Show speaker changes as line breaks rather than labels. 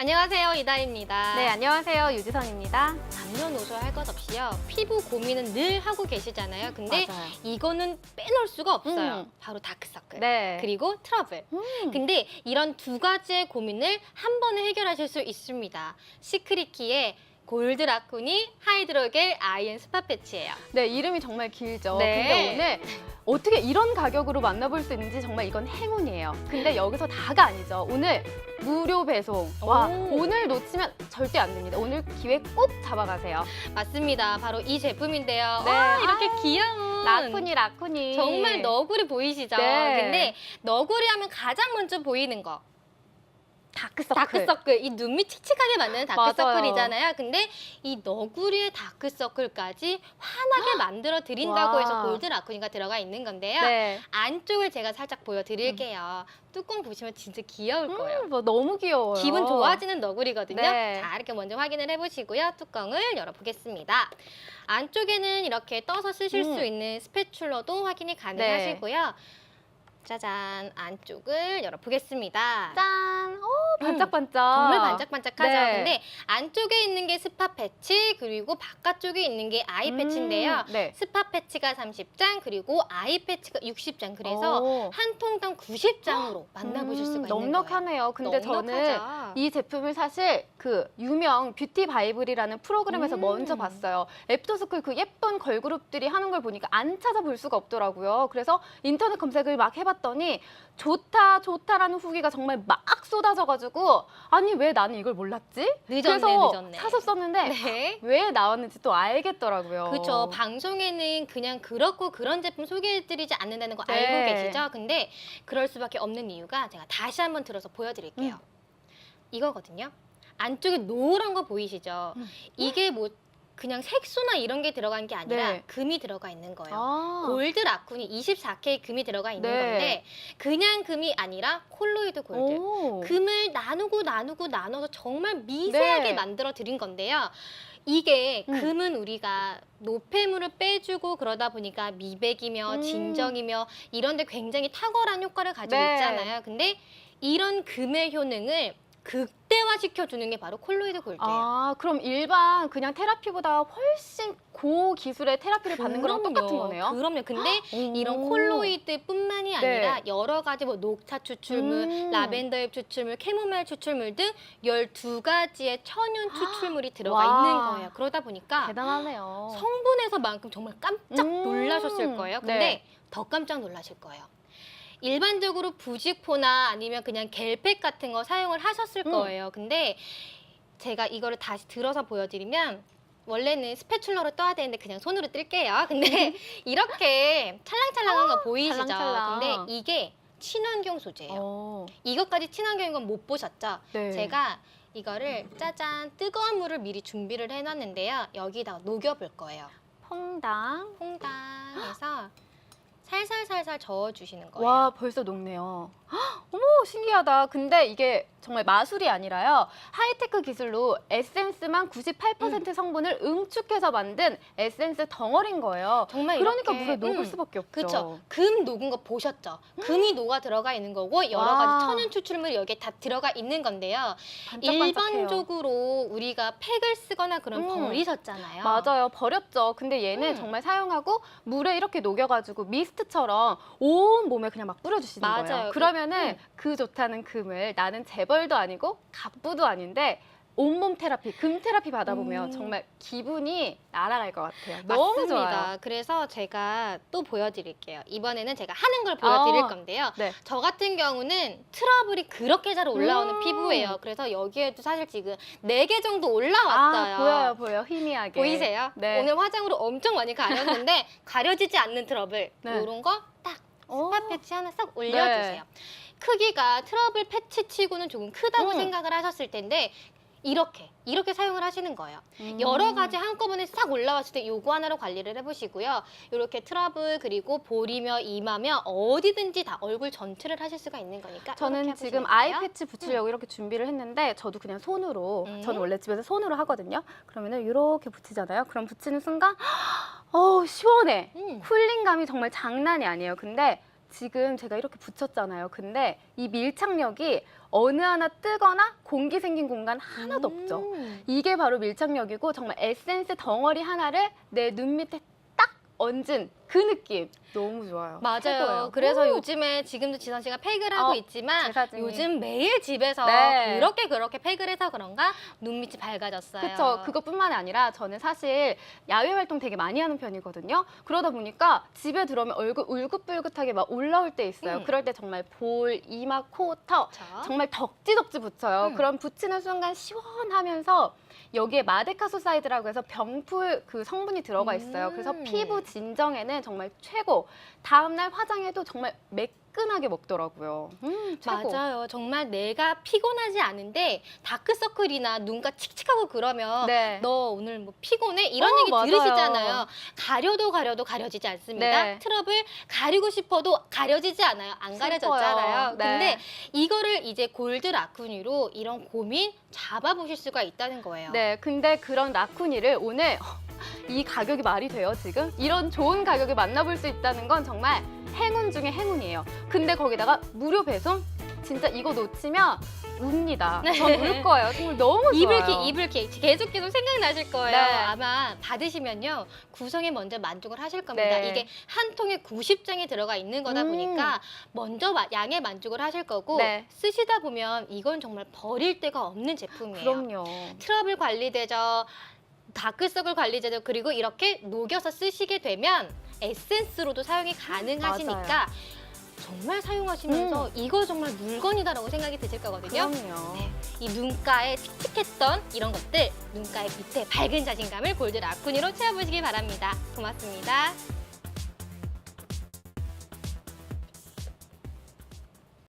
안녕하세요, 이다입니다.
네, 안녕하세요. 유지선입니다.
남녀노소 할 것 없이요. 피부 고민은 늘 하고 계시잖아요. 근데
맞아요.
이거는 빼놓을 수가 없어요. 바로 다크서클.
네.
그리고 트러블. 근데 이런 두 가지의 고민을 한 번에 해결하실 수 있습니다. 시크릿키의 골드 라쿠니 하이드로겔 아이언 스파 패치예요.
네, 이름이 정말 길죠.
네.
근데 오늘 어떻게 이런 가격으로 만나볼 수 있는지 정말 이건 행운이에요. 근데 여기서 다가 아니죠. 오늘 무료 배송. 와,
오.
오늘 놓치면 절대 안 됩니다. 오늘 기회 꼭 잡아가세요.
맞습니다. 바로 이 제품인데요.
네.
와, 이렇게
아,
귀여운
라쿠니.
정말 너구리 보이시죠?
네.
근데 너구리 하면 가장 먼저 보이는 거.
다크서클.
다크서클, 이 눈밑 칙칙하게 만드는
맞아요.
다크서클이잖아요. 근데 이 너구리의 다크서클까지 환하게 만들어 드린다고
와.
해서 골드 라쿠니가 들어가 있는 건데요.
네.
안쪽을 제가 살짝 보여드릴게요. 뚜껑 보시면 진짜 귀여울 거예요.
뭐 너무 귀여워요.
기분 좋아지는 너구리거든요.
네.
자, 이렇게 먼저 확인을 해보시고요. 뚜껑을 열어보겠습니다. 안쪽에는 이렇게 떠서 쓰실 수 있는 스패츌러도 확인이 가능하시고요. 짜잔, 안쪽을 열어보겠습니다.
짠! 오, 반짝반짝.
정말 반짝반짝하죠.
네.
근데 안쪽에 있는 게 스파 패치, 그리고 바깥쪽에 있는 게 아이 패치인데요.
네.
스파 패치가 30장, 그리고 아이 패치가 60장. 그래서
오.
한 통당 90장으로 만나보실 수가 있는 거예요.
넉넉하네요. 근데 저는
넉넉하죠.
이 제품을 사실 그 유명 뷰티 바이블이라는 프로그램에서 먼저 봤어요. 애프터스쿨 그 예쁜 걸그룹들이 하는 걸 보니까 안 찾아볼 수가 없더라고요. 그래서 인터넷 검색을 막 해봤더니 좋다라는 후기가 정말 막 쏟아져가지고 아니 왜 나는 이걸 몰랐지? 그래서
늦었네.
사서 썼는데
네.
왜 나왔는지 또 알겠더라고요.
그렇죠. 방송에는 그냥 그렇고 그런 제품 소개해드리지 않는다는 거
네.
알고 계시죠? 근데 그럴 수밖에 없는 이유가 제가 다시 한번 들어서 보여드릴게요. 이거거든요. 안쪽에 노란 거 보이시죠? 이게 뭐 그냥 색소나 이런 게 들어간 게 아니라
네.
금이 들어가 있는 거예요.
아.
골드 라쿠니 24K 금이 들어가 있는
네.
건데 그냥 금이 아니라 콜로이드 골드.
오.
금을 나눠서 정말 미세하게
네.
만들어 드린 건데요. 이게
음.
금은 우리가 노폐물을 빼주고 그러다 보니까 미백이며 진정이며 이런 데 굉장히 탁월한 효과를 가지고
네.
있잖아요. 근데 이런 금의 효능을 극대화시켜주는 게 바로 콜로이드 골드예요.
아, 그럼 일반 그냥 테라피보다 훨씬 고기술의 테라피를 받는 거랑 똑같은 거네요?
그럼요. 근데
오.
이런 콜로이드뿐만이 아니라
네.
여러 가지 뭐 녹차 추출물, 라벤더잎 추출물, 캐모마일 추출물 등 12가지의 천연 추출물이 들어가
와.
있는 거예요. 그러다 보니까
대단하네요.
성분에서만큼 정말 깜짝 놀라셨을 거예요. 근데
네.
더 깜짝 놀라실 거예요. 일반적으로 부직포나 아니면 그냥 겔팩 같은 거 사용을 하셨을 거예요. 근데 제가 이거를 다시 들어서 보여드리면 원래는 스패츌러로 떠야 되는데 그냥 손으로 뜰게요. 근데 이렇게 찰랑찰랑한 거 보이시죠?
찰랑찰랑.
근데 이게 친환경 소재예요.
어.
이것까지 친환경인 건 못 보셨죠?
네.
제가 이거를 짜잔 뜨거운 물을 미리 준비를 해놨는데요. 여기다가 녹여볼 거예요.
퐁당.
퐁당해서 살살살살 저어주시는 거예요.
와, 벌써 녹네요. 헉, 어머, 신기하다. 근데 이게 정말 마술이 아니라요. 하이테크 기술로 에센스만 98% 성분을 응축해서 만든 에센스 덩어리인 거예요.
정말
그러니까
이렇게,
물에 녹을 수밖에 없죠.
그렇죠. 금 녹은 거 보셨죠? 금이 녹아 들어가 있는 거고 여러
와.
가지 천연 추출물이 여기에 다 들어가 있는 건데요.
반짝반짝해요.
일반적으로 우리가 팩을 쓰거나 그런 버리셨잖아요.
맞아요. 버렸죠. 근데 얘는 정말 사용하고 물에 이렇게 녹여가지고 미스트처럼 온 몸에 그냥 막 뿌려주시는
맞아요.
거예요. 그러면은 그 좋다는 금을 나는 재벌도 아니고 갑부도 아닌데 온몸 테라피, 금 테라피 받아보면 정말 기분이 날아갈 것 같아요. 너무
맞습니다.
좋아요.
그래서 제가 또 보여드릴게요. 이번에는 제가 하는 걸 보여드릴 건데요.
네.
저 같은 경우는 트러블이 그렇게 잘 올라오는 피부예요. 그래서 여기에도 사실 지금 4개 정도 올라왔어요.
아, 보여요. 희미하게.
보이세요?
네.
오늘 화장으로 엄청 많이 가렸는데 가려지지 않는 트러블
네.
이런 거 딱
오.
스팟 패치 하나 싹 올려주세요. 크기가 트러블 패치치고는 조금 크다고 생각을 하셨을 텐데 이렇게 사용을 하시는 거예요. 여러 가지 한꺼번에 싹 올라왔을 때 요거 하나로 관리를 해보시고요. 이렇게 트러블 그리고 볼이며 이마며 어디든지 다 얼굴 전체를 하실 수가 있는 거니까
저는
이렇게
지금
해보시면 돼요.
아이 패치 붙이려고 이렇게 준비를 했는데 저도 그냥 손으로 저는 원래 집에서 손으로 하거든요. 그러면은 이렇게 붙이잖아요. 그럼 붙이는 순간 어우 시원해. 쿨링감이 정말 장난이 아니에요. 근데 지금 제가 이렇게 붙였잖아요. 근데 이 밀착력이 어느 하나 뜨거나 공기 생긴 공간 하나도 없죠. 이게 바로 밀착력이고 정말 에센스 덩어리 하나를 내 눈 밑에 딱 얹은 그 느낌. 너무 좋아요.
맞아요.
최고예요.
그래서 요즘에 지금도 지선 씨가 팩을 하고 있지만
제사진이.
요즘 매일 집에서
네.
그렇게 팩을 해서 그런가 눈밑이 밝아졌어요.
그렇죠. 그것뿐만이 아니라 저는 사실 야외 활동 되게 많이 하는 편이거든요. 그러다 보니까 집에 들어오면 얼굴 울긋불긋하게 막 올라올 때 있어요. 그럴 때 정말 볼, 이마, 코, 턱
그렇죠.
정말 덕지덕지 붙여요. 그럼 붙이는 순간 시원하면서 여기에 마데카소사이드라고 해서 병풀 그 성분이 들어가 있어요. 그래서 피부 진정에는 정말 최고. 다음날 화장해도 정말 매끈하게 먹더라고요. 최고.
맞아요. 정말 내가 피곤하지 않은데 다크서클이나 눈가 칙칙하고 그러면
네.
너 오늘 뭐 피곤해? 이런 얘기
맞아요.
들으시잖아요. 가려도 가려지지 않습니다.
네.
트러블 가리고 싶어도 가려지지 않아요. 안 가려졌잖아요.
슬퍼요. 네.
근데 이거를 이제 골드 라쿠니로 이런 고민 잡아보실 수가 있다는 거예요.
네, 근데 그런 라쿠니를 오늘 이 가격이 말이 돼요, 지금? 이런 좋은 가격에 만나볼 수 있다는 건 정말 행운 중에 행운이에요. 근데 거기다가 무료 배송? 진짜 이거 놓치면 웁니다. 전 울 거예요. 정말 너무 좋아요.
이불킥 계속 생각나실 거예요.
네.
아마 받으시면요. 구성에 먼저 만족을 하실 겁니다.
네.
이게 한 통에 90장이 들어가 있는 거다 보니까 먼저 양에 만족을 하실 거고
네.
쓰시다 보면 이건 정말 버릴 데가 없는 제품이에요.
그럼요.
트러블 관리되죠. 다크서클 관리제죠. 그리고 이렇게 녹여서 쓰시게 되면 에센스로도 사용이 가능하시니까 정말 사용하시면서 이거 정말 물건이다라고 생각이 드실 거거든요.
그럼요.
네, 이 눈가에 칙칙했던 이런 것들, 눈가의 밑에 밝은 자신감을 골드 라쿠니로 채워보시기 바랍니다. 고맙습니다.